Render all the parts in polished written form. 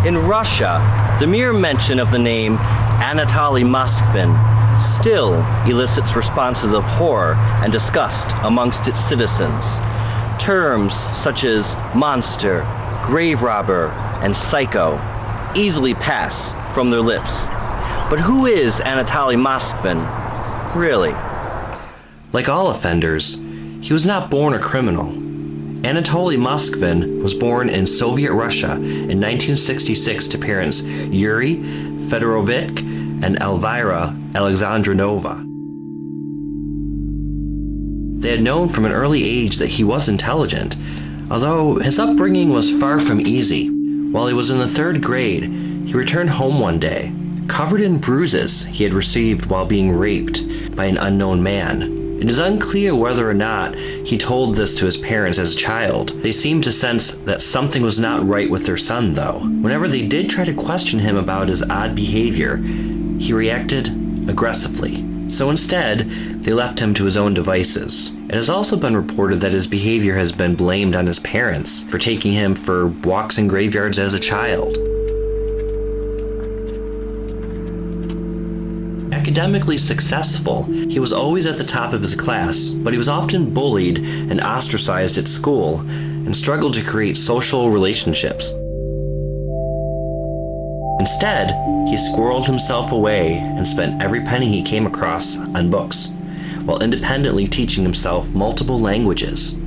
In Russia, the mere mention of the name Anatoly Moskvin still elicits responses of horror and disgust amongst its citizens. Terms such as monster, grave robber, and psycho easily pass from their lips. But who is Anatoly Moskvin, really? Like all offenders, he was not born a criminal. Anatoly Moskvin was born in Soviet Russia in 1966 to parents Yuri Fedorovich and Elvira Alexandrovna. They had known from an early age that he was intelligent, although his upbringing was far from easy. While he was in the 3rd grade, he returned home one day, covered in bruises he had received while being raped by an unknown man. It is unclear whether or not he told this to his parents as a child. They seemed to sense that something was not right with their son, though. Whenever they did try to question him about his odd behavior, he reacted aggressively. So instead, they left him to his own devices. It has also been reported that his behavior has been blamed on his parents for taking him for walks in graveyards as a child. Academically successful, he was always at the top of his class, but he was often bullied and ostracized at school and struggled to create social relationships. Instead, he squirreled himself away and spent every penny he came across on books, while independently teaching himself multiple languages.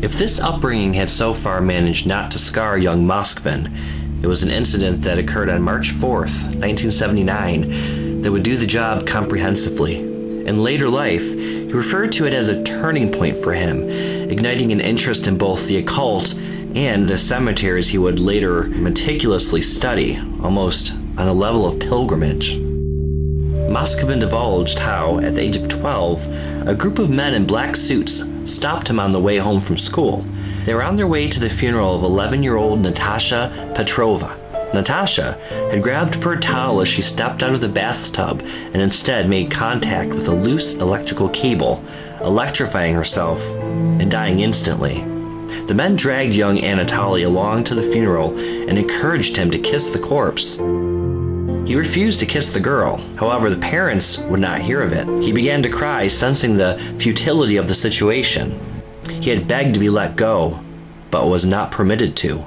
If this upbringing had so far managed not to scar young Moskvin, it was an incident that occurred on March 4th, 1979, that would do the job comprehensively. In later life, he referred to it as a turning point for him, igniting an interest in both the occult and the cemeteries he would later meticulously study, almost on a level of pilgrimage. Moskvin divulged how, at the age of 12, a group of men in black suits stopped him on the way home from school. They were on their way to the funeral of 11-year-old Natasha Petrova. Natasha had grabbed for a towel as she stepped out of the bathtub and instead made contact with a loose electrical cable, electrifying herself and dying instantly. The men dragged young Anatoly along to the funeral and encouraged him to kiss the corpse. He refused to kiss the girl. However, the parents would not hear of it. He began to cry, sensing the futility of the situation. He had begged to be let go, but was not permitted to.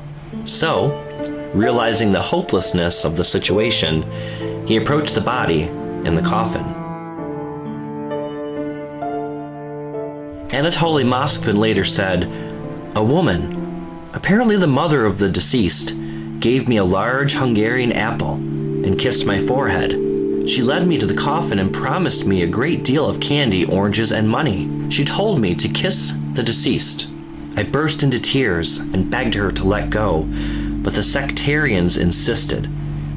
So, realizing the hopelessness of the situation, he approached the body in the coffin. Anatoly Moskvin later said, "A woman, apparently the mother of the deceased, gave me a large Hungarian apple and kissed my forehead. She led me to the coffin and promised me a great deal of candy, oranges, and money. She told me to kiss the deceased. I burst into tears and begged her to let go, but the sectarians insisted,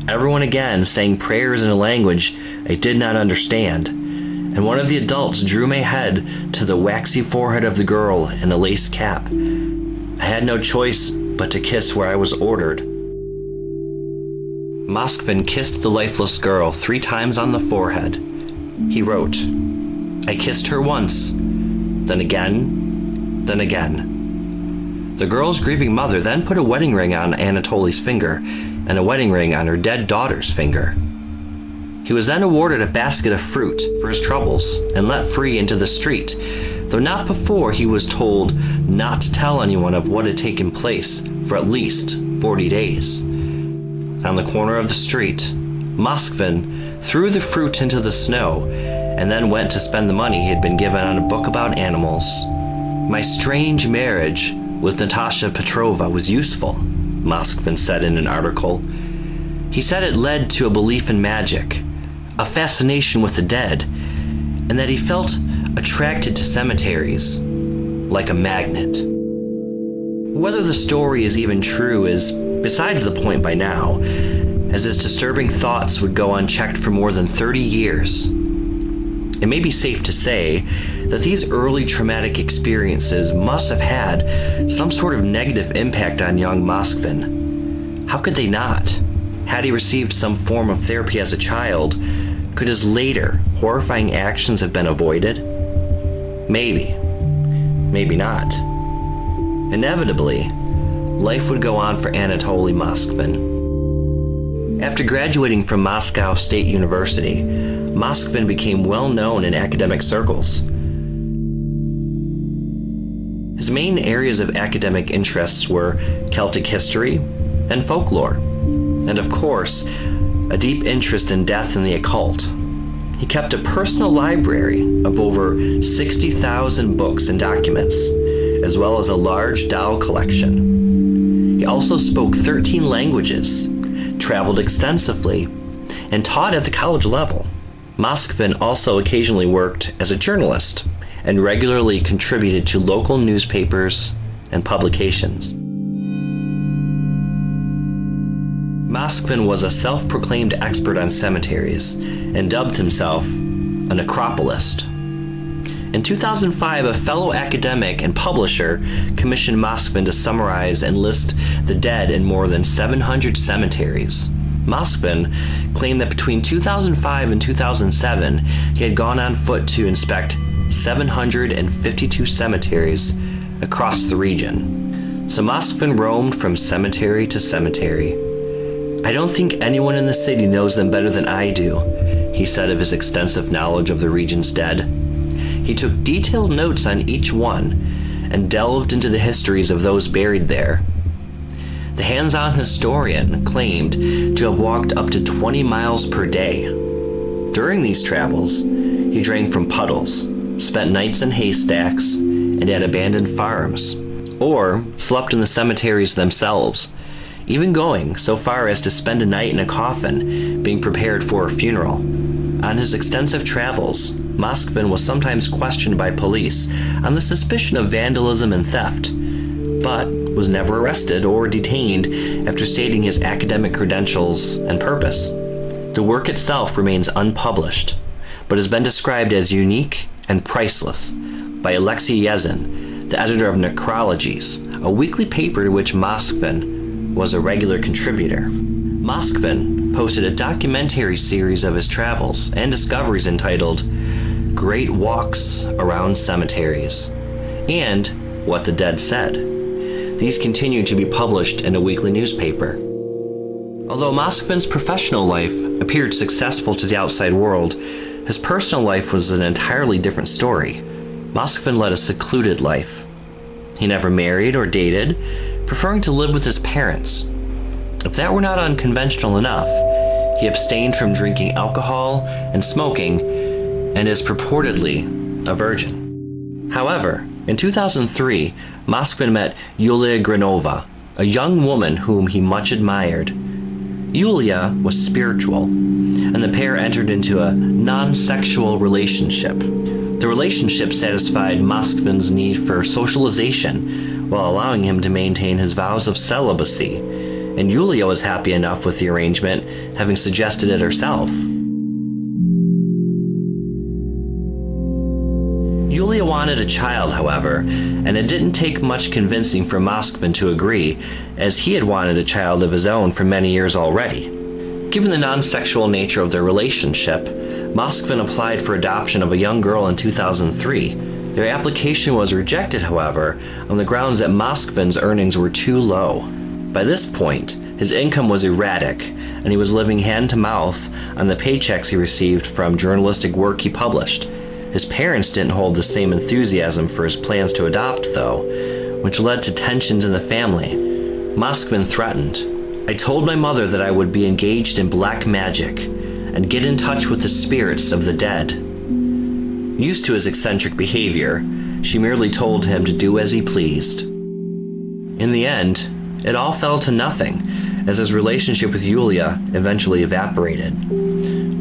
everyone again saying prayers in a language I did not understand, and one of the adults drew my head to the waxy forehead of the girl in a lace cap. I had no choice but to kiss where I was ordered." Moskvin kissed the lifeless girl 3 times on the forehead. He wrote, "I kissed her once, then again, then again." The girl's grieving mother then put a wedding ring on Anatoly's finger and a wedding ring on her dead daughter's finger. He was then awarded a basket of fruit for his troubles and let free into the street, though not before he was told not to tell anyone of what had taken place for at least 40 days. On the corner of the street, Moskvin threw the fruit into the snow and then went to spend the money he had been given on a book about animals. "My strange marriage with Natasha Petrova was useful," Moskvin said in an article. He said it led to a belief in magic, a fascination with the dead, and that he felt attracted to cemeteries like a magnet. Whether the story is even true is besides the point by now, as his disturbing thoughts would go unchecked for more than 30 years. It may be safe to say that these early traumatic experiences must have had some sort of negative impact on young Moskvin. How could they not? Had he received some form of therapy as a child, could his later horrifying actions have been avoided? Maybe. Maybe not. Inevitably, life would go on for Anatoly Moskvin. After graduating from Moscow State University, Moskvin became well known in academic circles. His main areas of academic interests were Celtic history and folklore, and of course, a deep interest in death and the occult. He kept a personal library of over 60,000 books and documents, as well as a large doll collection. He also spoke 13 languages, traveled extensively, and taught at the college level. Moskvin also occasionally worked as a journalist and regularly contributed to local newspapers and publications. Moskvin was a self-proclaimed expert on cemeteries and dubbed himself a necropolist. In 2005, a fellow academic and publisher commissioned Moskvin to summarize and list the dead in more than 700 cemeteries. Moskvin claimed that between 2005 and 2007, he had gone on foot to inspect 752 cemeteries across the region. So Moskvin roamed from cemetery to cemetery. "I don't think anyone in the city knows them better than I do," he said of his extensive knowledge of the region's dead. He took detailed notes on each one and delved into the histories of those buried there. The hands-on historian claimed to have walked up to 20 miles per day. During these travels, he drank from puddles, spent nights in haystacks and at abandoned farms, or slept in the cemeteries themselves, even going so far as to spend a night in a coffin being prepared for a funeral. On his extensive travels, Moskvin was sometimes questioned by police on the suspicion of vandalism and theft, but was never arrested or detained after stating his academic credentials and purpose. The work itself remains unpublished, but has been described as unique and priceless by Alexei Yezin, the editor of Necrologies, a weekly paper to which Moskvin was a regular contributor. Moskvin posted a documentary series of his travels and discoveries entitled Great Walks Around Cemeteries and What the Dead Said. These continue to be published in a weekly newspaper. Although Moskvin's professional life appeared successful to the outside world, his personal life was an entirely different story. Moskvin led a secluded life. He never married or dated, preferring to live with his parents. If that were not unconventional enough, he abstained from drinking alcohol and smoking, and is purportedly a virgin. However, in 2003, Moskvin met Yulia Granova, a young woman whom he much admired. Yulia was spiritual, and the pair entered into a non-sexual relationship. The relationship satisfied Moskvin's need for socialization while allowing him to maintain his vows of celibacy, and Yulia was happy enough with the arrangement, having suggested it herself. Yulia wanted a child, however, and it didn't take much convincing for Moskvin to agree, as he had wanted a child of his own for many years already. Given the non-sexual nature of their relationship, Moskvin applied for adoption of a young girl in 2003. Their application was rejected, however, on the grounds that Moskvin's earnings were too low. By this point, his income was erratic, and he was living hand-to-mouth on the paychecks he received from journalistic work he published. His parents didn't hold the same enthusiasm for his plans to adopt, though, which led to tensions in the family. Moskvin threatened, "I told my mother that I would be engaged in black magic and get in touch with the spirits of the dead." Used to his eccentric behavior, she merely told him to do as he pleased. In the end, it all fell to nothing, as his relationship with Yulia eventually evaporated.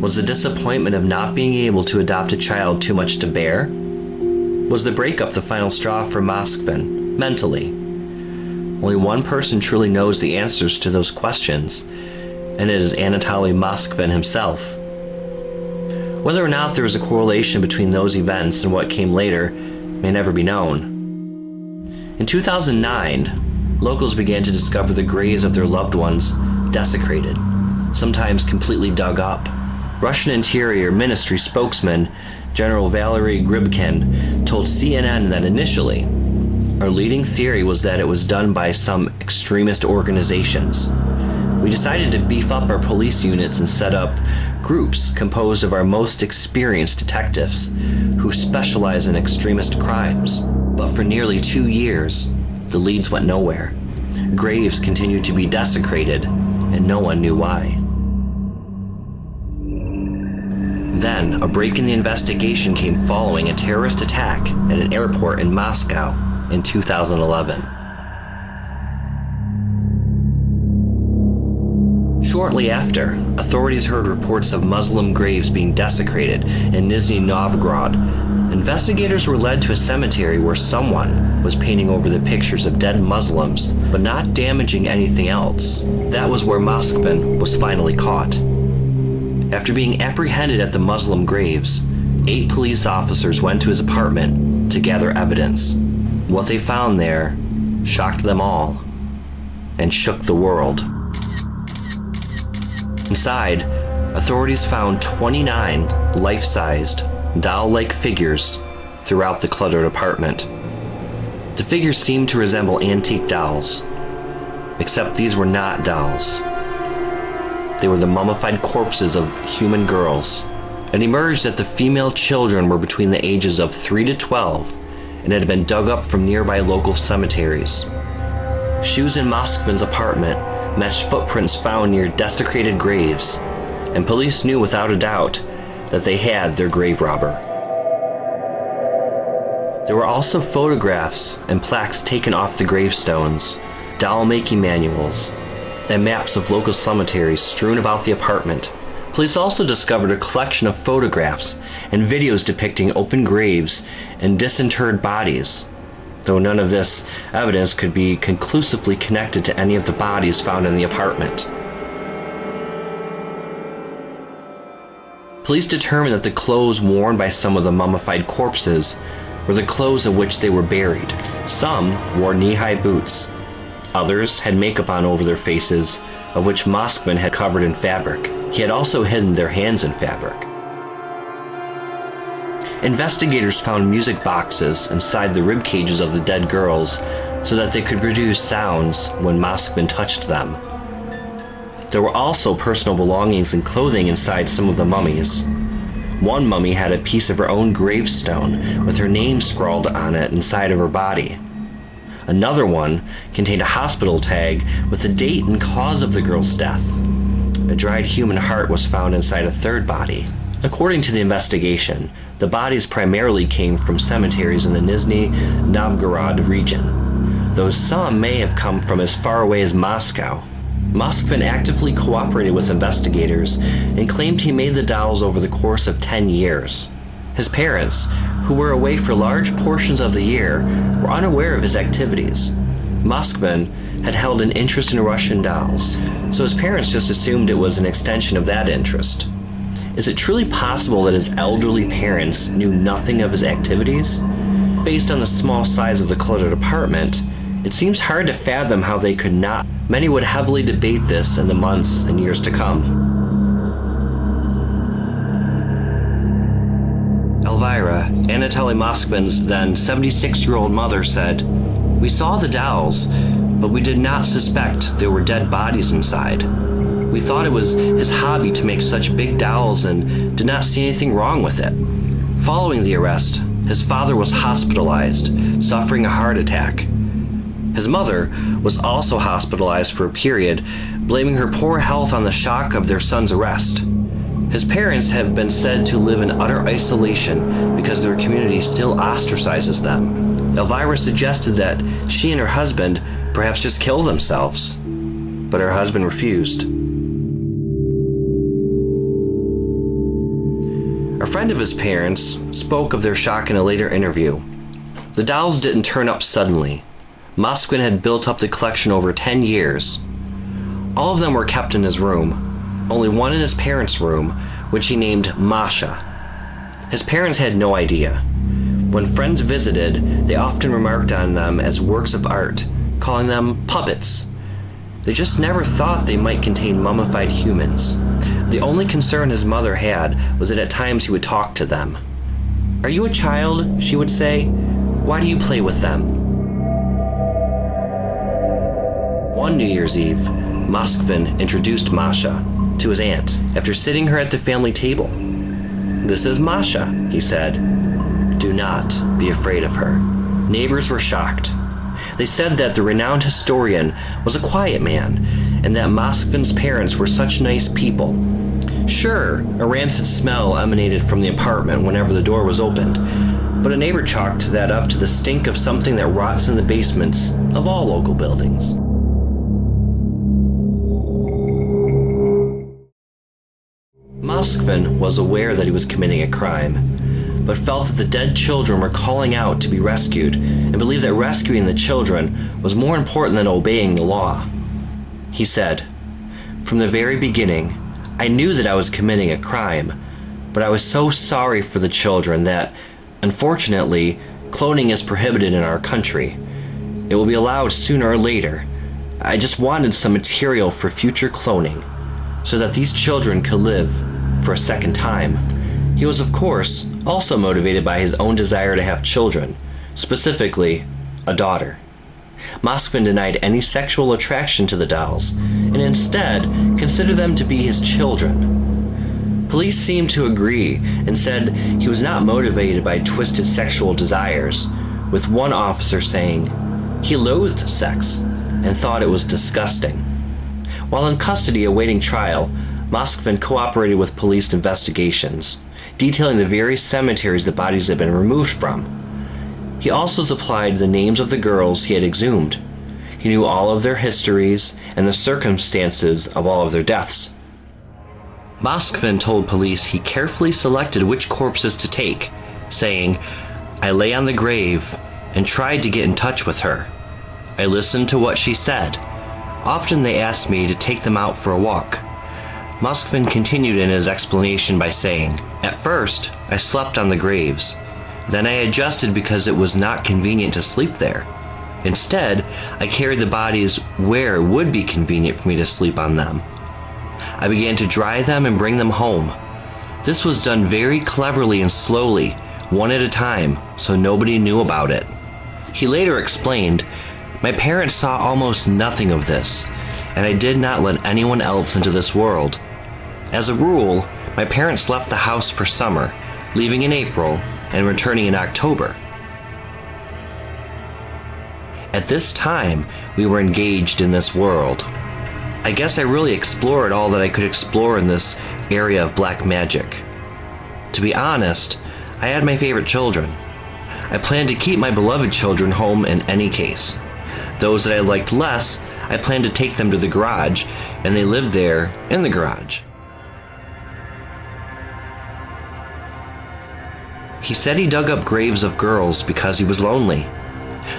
Was the disappointment of not being able to adopt a child too much to bear? Was the breakup the final straw for Moskvin, mentally? Only one person truly knows the answers to those questions, and it is Anatoly Moskvin himself. Whether or not there is a correlation between those events and what came later may never be known. In 2009, locals began to discover the graves of their loved ones desecrated, sometimes completely dug up. Russian Interior Ministry spokesman General Valery Grybkin told CNN that initially, "Our leading theory was that it was done by some extremist organizations. We decided to beef up our police units and set up groups composed of our most experienced detectives who specialize in extremist crimes. But for nearly 2 years, the leads went nowhere. Graves continued to be desecrated, and no one knew why. Then, a break in the investigation came following a terrorist attack at an airport in Moscow in 2011. Shortly after, authorities heard reports of Muslim graves being desecrated in Nizhny Novgorod. Investigators were led to a cemetery where someone was painting over the pictures of dead Muslims, but not damaging anything else. That was where Moskvin was finally caught. After being apprehended at the Muslim graves, 8 police officers went to his apartment to gather evidence. What they found there shocked them all and shook the world. Inside, authorities found 29 life-sized, doll-like figures throughout the cluttered apartment. The figures seemed to resemble antique dolls, except these were not dolls. They were the mummified corpses of human girls. It emerged that the female children were between the ages of 3 to 12 and had been dug up from nearby local cemeteries. Shoes in Moskvin's apartment matched footprints found near desecrated graves, and police knew without a doubt that they had their grave robber. There were also photographs and plaques taken off the gravestones, doll-making manuals, and maps of local cemeteries strewn about the apartment. Police also discovered a collection of photographs and videos depicting open graves and disinterred bodies, though none of this evidence could be conclusively connected to any of the bodies found in the apartment. Police determined that the clothes worn by some of the mummified corpses were the clothes in which they were buried. Some wore knee-high boots. Others had makeup on over their faces, of which Moskvin had covered in fabric. He had also hidden their hands in fabric. Investigators found music boxes inside the rib cages of the dead girls so that they could produce sounds when Moskvin touched them. There were also personal belongings and clothing inside some of the mummies. One mummy had a piece of her own gravestone with her name scrawled on it inside of her body. Another one contained a hospital tag with the date and cause of the girl's death. A dried human heart was found inside a third body. According to the investigation, the bodies primarily came from cemeteries in the Nizhny Novgorod region, though some may have come from as far away as Moscow. Moskvin actively cooperated with investigators and claimed he made the dolls over the course of 10 years. His parents, who were away for large portions of the year, were unaware of his activities. Moskvin had held an interest in Russian dolls, so his parents just assumed it was an extension of that interest. Is it truly possible that his elderly parents knew nothing of his activities? Based on the small size of the cluttered apartment, it seems hard to fathom how they could not. Many would heavily debate this in the months and years to come. Elvira, Anatoly Moskvin's then 76-year-old mother, said, "We saw the dolls, but we did not suspect there were dead bodies inside. We thought it was his hobby to make such big dolls and did not see anything wrong with it." Following the arrest, his father was hospitalized, suffering a heart attack. His mother was also hospitalized for a period, blaming her poor health on the shock of their son's arrest. His parents have been said to live in utter isolation because their community still ostracizes them. Elvira suggested that she and her husband perhaps just kill themselves, but her husband refused. A friend of his parents spoke of their shock in a later interview. The dolls didn't turn up suddenly. Moskvin had built up the collection over 10 years. All of them were kept in his room, only one in his parents' room, which he named Masha. His parents had no idea. When friends visited, they often remarked on them as works of art, calling them puppets. They just never thought they might contain mummified humans. The only concern his mother had was that at times he would talk to them. "Are you a child?" she would say. "Why do you play with them?" One New Year's Eve, Moskvin introduced Masha to his aunt after sitting her at the family table. "This is Masha," he said. "Do not be afraid of her." Neighbors were shocked. They said that the renowned historian was a quiet man, and that Moskvin's parents were such nice people. Sure, a rancid smell emanated from the apartment whenever the door was opened, but a neighbor chalked that up to the stink of something that rots in the basements of all local buildings. Moskvin was aware that he was committing a crime, but felt that the dead children were calling out to be rescued, and believed that rescuing the children was more important than obeying the law. He said, "From the very beginning, I knew that I was committing a crime, but I was so sorry for the children that, unfortunately, cloning is prohibited in our country. It will be allowed sooner or later. I just wanted some material for future cloning, so that these children could live for a second time." He was, of course, also motivated by his own desire to have children, specifically a daughter. Moskvin denied any sexual attraction to the dolls, and instead considered them to be his children. Police seemed to agree and said he was not motivated by twisted sexual desires, with one officer saying he loathed sex and thought it was disgusting. While in custody awaiting trial, Moskvin cooperated with police investigations, detailing the various cemeteries the bodies had been removed from. He also supplied the names of the girls he had exhumed. He knew all of their histories and the circumstances of all of their deaths. Moskvin told police he carefully selected which corpses to take, saying, "I lay on the grave and tried to get in touch with her. I listened to what she said. Often they asked me to take them out for a walk." Moskvin continued in his explanation by saying, "At first, I slept on the graves. Then I adjusted because it was not convenient to sleep there. Instead, I carried the bodies where it would be convenient for me to sleep on them. I began to dry them and bring them home. This was done very cleverly and slowly, one at a time, so nobody knew about it." He later explained, "My parents saw almost nothing of this, and I did not let anyone else into this world. As a rule, my parents left the house for summer, leaving in April and returning in October. At this time, we were engaged in this world. I guess I really explored all that I could explore in this area of black magic. To be honest, I had my favorite children. I planned to keep my beloved children home in any case. Those that I liked less, I planned to take them to the garage, and they lived there in the garage." He said he dug up graves of girls because he was lonely.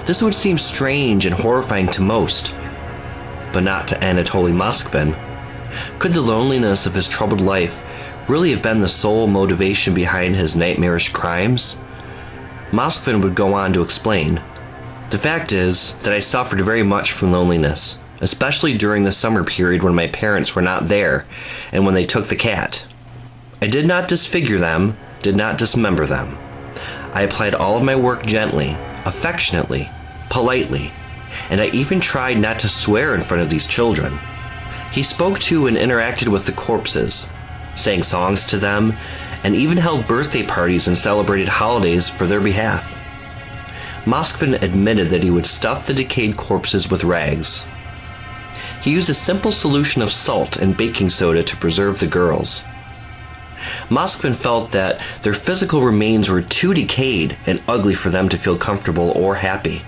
This would seem strange and horrifying to most, but not to Anatoly Moskvin. Could the loneliness of his troubled life really have been the sole motivation behind his nightmarish crimes? Moskvin would go on to explain, "The fact is that I suffered very much from loneliness, especially during the summer period when my parents were not there and when they took the cat. I did not disfigure them, did not dismember them. I applied all of my work gently, affectionately, politely, and I even tried not to swear in front of these children." He spoke to and interacted with the corpses, sang songs to them, and even held birthday parties and celebrated holidays for their behalf. Moskvin admitted that he would stuff the decayed corpses with rags. He used a simple solution of salt and baking soda to preserve the girls. Moskvin felt that their physical remains were too decayed and ugly for them to feel comfortable or happy.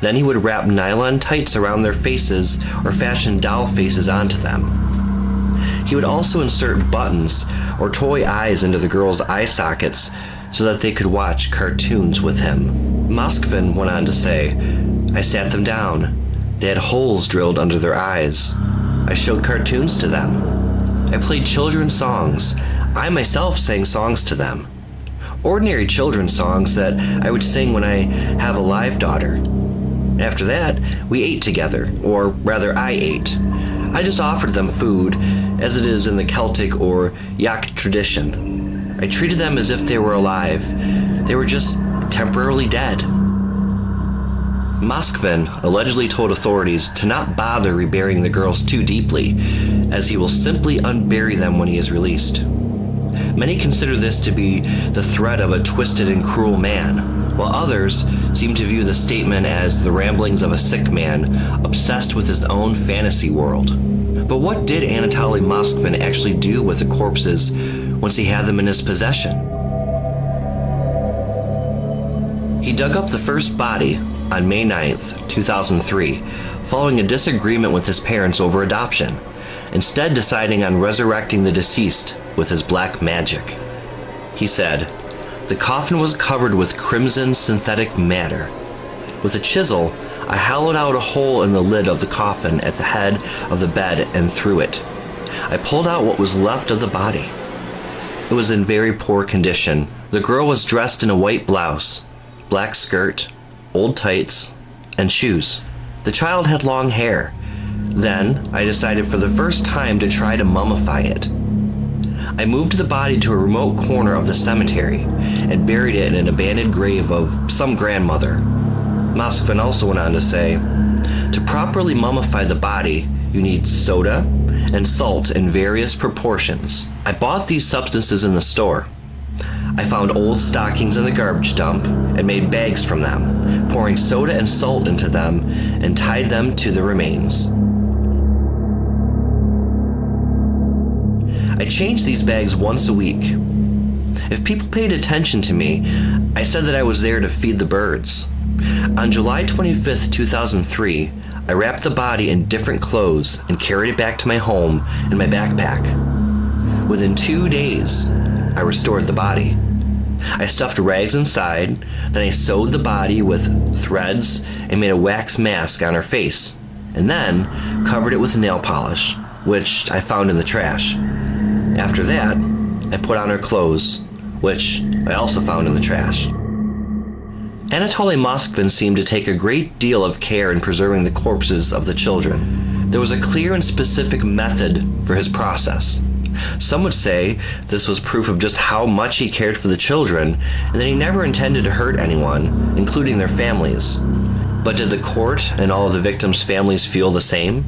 Then he would wrap nylon tights around their faces or fashion doll faces onto them. He would also insert buttons or toy eyes into the girls' eye sockets so that they could watch cartoons with him. Moskvin went on to say, "I sat them down. They had holes drilled under their eyes. I showed cartoons to them. I played children's songs. I myself sang songs to them. Ordinary children's songs that I would sing when I have a live daughter. After that, we ate together, or rather I ate. I just offered them food, as it is in the Celtic or Yak tradition. I treated them as if they were alive. They were just temporarily dead." Moskvin allegedly told authorities to not bother reburying the girls too deeply, as he will simply unbury them when he is released. Many consider this to be the threat of a twisted and cruel man, while others seem to view the statement as the ramblings of a sick man obsessed with his own fantasy world. But what did Anatoly Moskvin actually do with the corpses once he had them in his possession? He dug up the first body on May 9th, 2003, following a disagreement with his parents over adoption, instead deciding on resurrecting the deceased with his black magic. He said, "The coffin was covered with crimson synthetic matter. With a chisel, I hollowed out a hole in the lid of the coffin at the head of the bed and through it. I pulled out what was left of the body. It was in very poor condition. The girl was dressed in a white blouse, black skirt, old tights, and shoes. The child had long hair. Then I decided for the first time to try to mummify it. I moved the body to a remote corner of the cemetery and buried it in an abandoned grave of some grandmother." Moskvin also went on to say, "To properly mummify the body, you need soda and salt in various proportions. I bought these substances in the store. I found old stockings in the garbage dump and made bags from them, pouring soda and salt into them and tied them to the remains. I changed these bags once a week. If people paid attention to me, I said that I was there to feed the birds. On July 25th, 2003, I wrapped the body in different clothes and carried it back to my home in my backpack. Within 2 days, I restored the body. I stuffed rags inside, then I sewed the body with threads and made a wax mask on her face, and then covered it with nail polish, which I found in the trash. After that, I put on her clothes, which I also found in the trash." Anatoly Moskvin seemed to take a great deal of care in preserving the corpses of the children. There was a clear and specific method for his process. Some would say this was proof of just how much he cared for the children and that he never intended to hurt anyone, including their families. But did the court and all of the victims' families feel the same?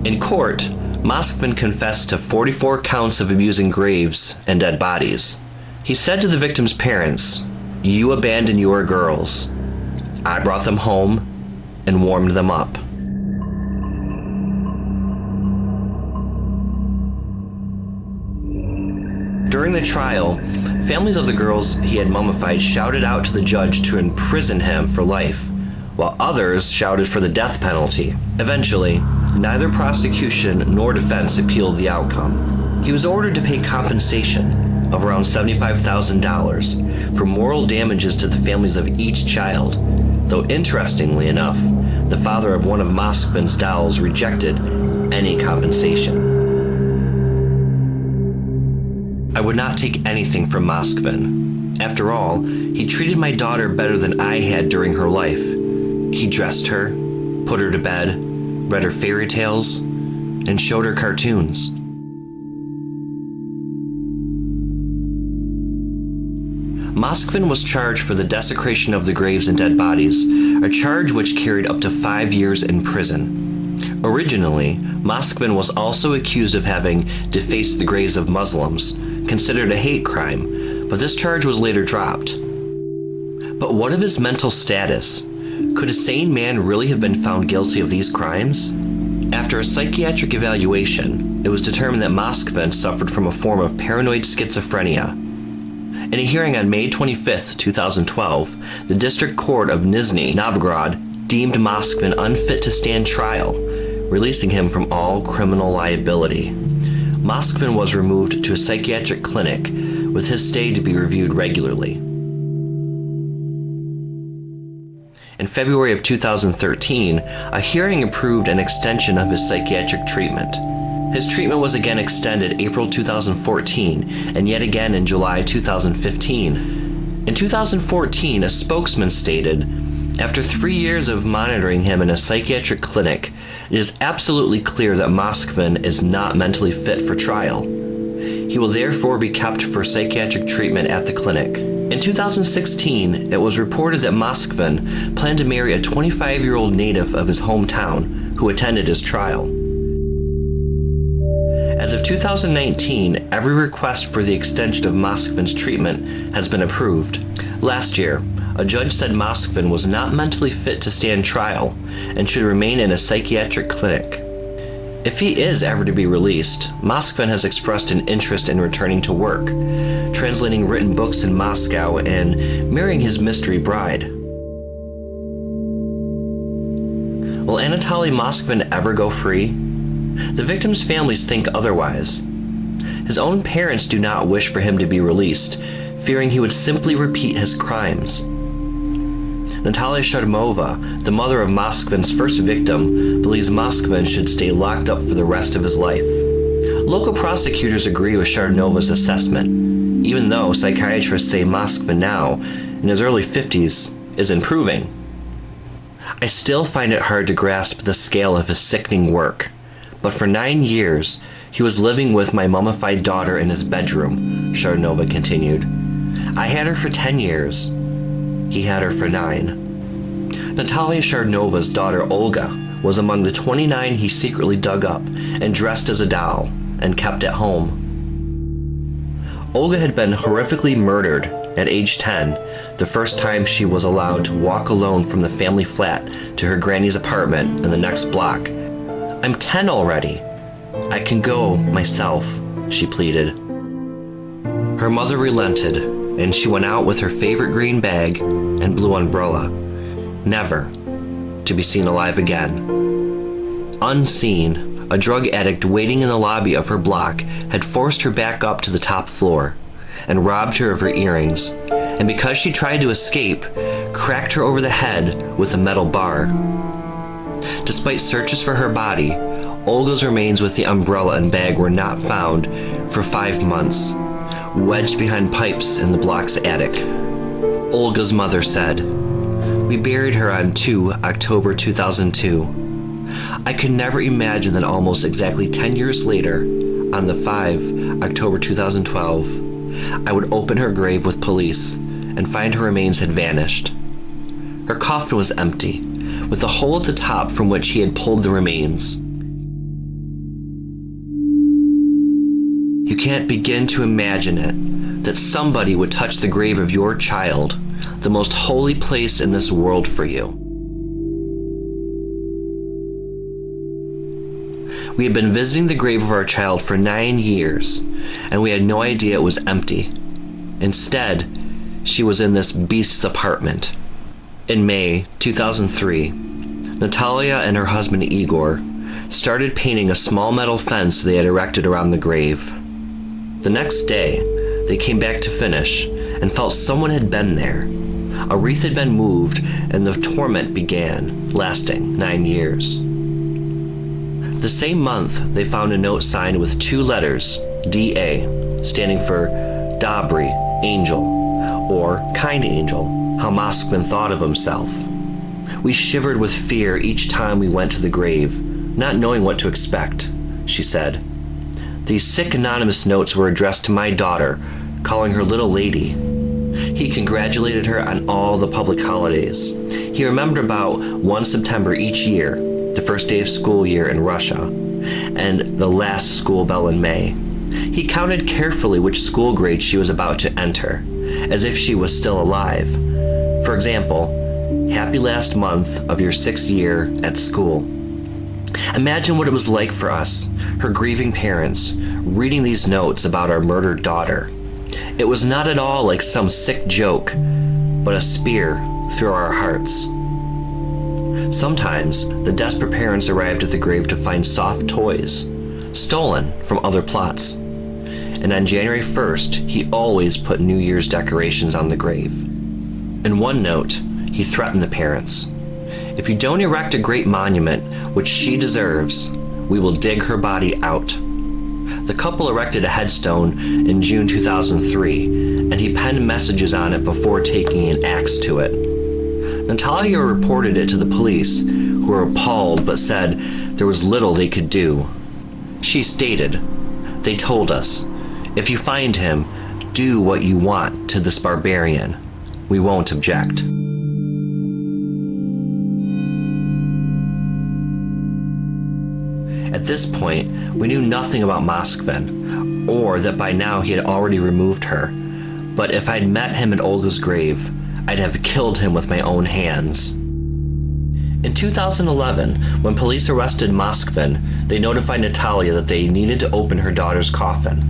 In court, Moskvin confessed to 44 counts of abusing graves and dead bodies. He said to the victims' parents, "You abandoned your girls. I brought them home and warmed them up." During the trial, families of the girls he had mummified shouted out to the judge to imprison him for life, while others shouted for the death penalty. Eventually, neither prosecution nor defense appealed the outcome. He was ordered to pay compensation of around $75,000 for moral damages to the families of each child, though interestingly enough, the father of one of Moskvin's dolls rejected any compensation. I would not take anything from Moskvin. After all, he treated my daughter better than I had during her life. He dressed her, put her to bed, read her fairy tales, and showed her cartoons. Moskvin was charged for the desecration of the graves and dead bodies, a charge which carried up to 5 years in prison. Originally, Moskvin was also accused of having defaced the graves of Muslims, considered a hate crime, but this charge was later dropped. But what of his mental status? Could a sane man really have been found guilty of these crimes? After a psychiatric evaluation, it was determined that Moskvin suffered from a form of paranoid schizophrenia. In a hearing on May 25, 2012, the District Court of Nizhny Novgorod deemed Moskvin unfit to stand trial, releasing him from all criminal liability. Moskvin was removed to a psychiatric clinic, with his stay to be reviewed regularly. In February of 2013, a hearing approved an extension of his psychiatric treatment. His treatment was again extended April 2014, and yet again in July 2015. In 2014, a spokesman stated, "After 3 years of monitoring him in a psychiatric clinic, it is absolutely clear that Moskvin is not mentally fit for trial. He will therefore be kept for psychiatric treatment at the clinic. In 2016, it was reported that Moskvin planned to marry a 25-year-old native of his hometown who attended his trial. As of 2019, every request for the extension of Moskvin's treatment has been approved. Last year, a judge said Moskvin was not mentally fit to stand trial and should remain in a psychiatric clinic. If he is ever to be released, Moskvin has expressed an interest in returning to work, translating written books in Moscow and marrying his mystery bride. Will Anatoly Moskvin ever go free? The victim's families think otherwise. His own parents do not wish for him to be released, fearing he would simply repeat his crimes. Natalia Sharmova, the mother of Moskvin's first victim, believes Moskvin should stay locked up for the rest of his life. Local prosecutors agree with Sharmova's assessment, even though psychiatrists say Moskvin now, in his early 50s, is improving. I still find it hard to grasp the scale of his sickening work, but for 9 years, he was living with my mummified daughter in his bedroom, Sharmova continued. I had her for 10 years. He had her for 9. Natalia Sharmova's daughter Olga was among the 29 he secretly dug up and dressed as a doll and kept at home. Olga had been horrifically murdered at age 10, the first time she was allowed to walk alone from the family flat to her granny's apartment in the next block. I'm 10 already. I can go myself, she pleaded. Her mother relented, and she went out with her favorite green bag and blue umbrella, never to be seen alive again. Unseen, a drug addict waiting in the lobby of her block had forced her back up to the top floor and robbed her of her earrings, and because she tried to escape, cracked her over the head with a metal bar. Despite searches for her body, Olga's remains with the umbrella and bag were not found for 5 months, wedged behind pipes in the block's attic. Olga's mother said, "We buried her on 2 October 2002. I could never imagine that almost exactly 10 years later, on the 5 October 2012, I would open her grave with police and find her remains had vanished. Her coffin was empty, with a hole at the top from which he had pulled the remains. You can't begin to imagine it, that somebody would touch the grave of your child, the most holy place in this world for you." We had been visiting the grave of our child for 9 years, and we had no idea it was empty. Instead, she was in this beast's apartment. In May 2003, Natalia and her husband Igor started painting a small metal fence they had erected around the grave. The next day, they came back to finish and felt someone had been there. A wreath had been moved and the torment began, lasting 9 years. The same month, they found a note signed with 2 letters, D.A., standing for Dobry, Angel, or Kind Angel, how Moskvin thought of himself. We shivered with fear each time we went to the grave, not knowing what to expect, she said. These sick anonymous notes were addressed to my daughter, calling her little lady. He congratulated her on all the public holidays. He remembered about 1 September each year, the first day of school year in Russia, and the last school bell in May. He counted carefully which school grade she was about to enter, as if she was still alive. For example, happy last month of your 6th year at school. Imagine what it was like for us, her grieving parents, reading these notes about our murdered daughter. It was not at all like some sick joke, but a spear through our hearts. Sometimes, the desperate parents arrived at the grave to find soft toys, stolen from other plots. And on January 1st, he always put New Year's decorations on the grave. In one note, he threatened the parents. If you don't erect a great monument, which she deserves, we will dig her body out. The couple erected a headstone in June 2003, and he penned messages on it before taking an axe to it. Natalia reported it to the police, who were appalled but said there was little they could do. She stated, "They told us, if you find him, Do what you want to this barbarian. We won't object. At this point, we knew nothing about Moskvin, or that by now he had already removed her. But if I'd met him at Olga's grave, I'd have killed him with my own hands. In 2011, when police arrested Moskvin, they notified Natalia that they needed to open her daughter's coffin.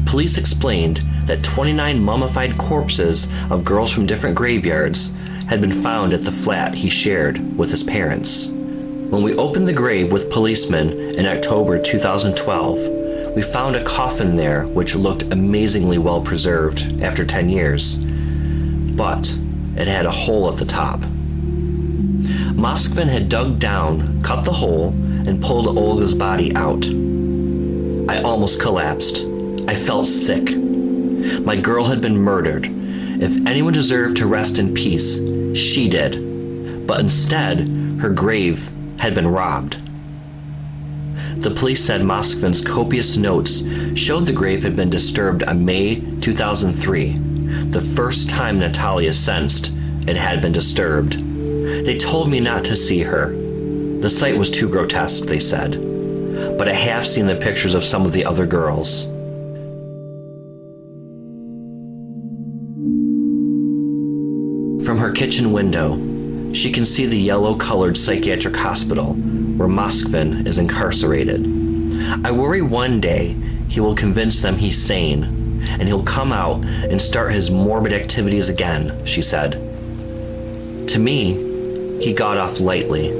Police explained that 29 mummified corpses of girls from different graveyards had been found at the flat he shared with his parents. When we opened the grave with policemen in October 2012, we found a coffin there which looked amazingly well preserved after 10 years, but it had a hole at the top. Moskvin had dug down, cut the hole, and pulled Olga's body out. I almost collapsed. I felt sick. My girl had been murdered. If anyone deserved to rest in peace, she did. But instead, her grave had been robbed. The police said Moskvin's copious notes showed the grave had been disturbed on May 2003, the first time Natalia sensed it had been disturbed. They told me not to see her. The sight was too grotesque, they said. But I have seen the pictures of some of the other girls. From her kitchen window, she can see the yellow-colored psychiatric hospital where Moskvin is incarcerated. I worry one day he will convince them he's sane, and he'll come out and start his morbid activities again, she said. To me, he got off lightly.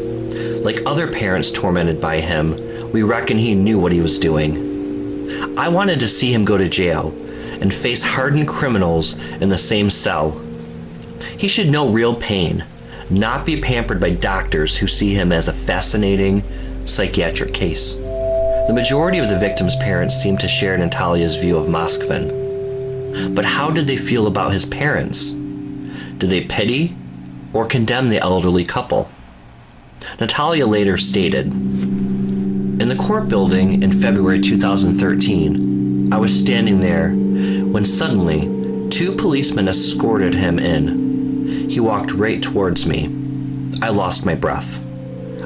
Like other parents tormented by him, we reckon he knew what he was doing. I wanted to see him go to jail and face hardened criminals in the same cell. He should know real pain, not be pampered by doctors who see him as a fascinating psychiatric case. The majority of the victims' parents seemed to share Natalia's view of Moskvin. But how did they feel about his parents? Did they pity or condemn the elderly couple? Natalia later stated, "In the court building in February 2013, I was standing there when suddenly 2 policemen escorted him in. He walked right towards me. I lost my breath.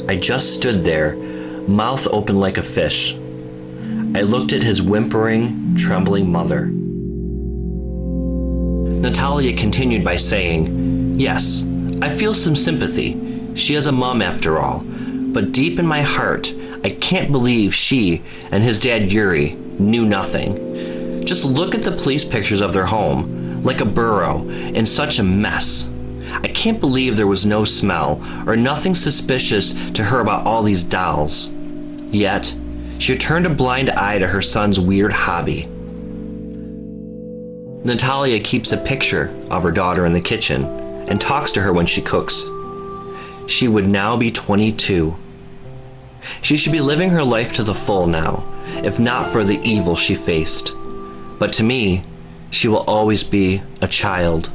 I just stood there, mouth open like a fish. I looked at his whimpering, trembling mother." Natalia continued by saying, "Yes, I feel some sympathy. She has a mom after all. But deep in my heart, I can't believe she and his dad Yuri knew nothing. Just look at the police pictures of their home, like a burrow, in such a mess. I can't believe there was no smell or nothing suspicious to her about all these dolls. Yet, she turned a blind eye to her son's weird hobby." Natalia keeps a picture of her daughter in the kitchen and talks to her when she cooks. She would now be 22. She should be living her life to the full now, if not for the evil she faced. But to me, she will always be a child.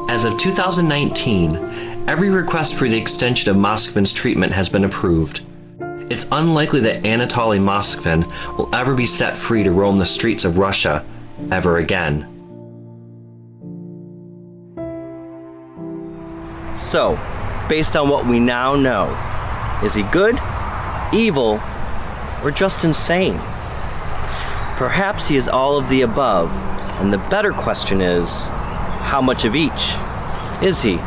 As of 2019, every request for the extension of Moskvin's treatment has been approved. It's unlikely that Anatoly Moskvin will ever be set free to roam the streets of Russia ever again. So, based on what we now know, is he good, evil, or just insane? Perhaps he is all of the above, and the better question is, how much of each is he?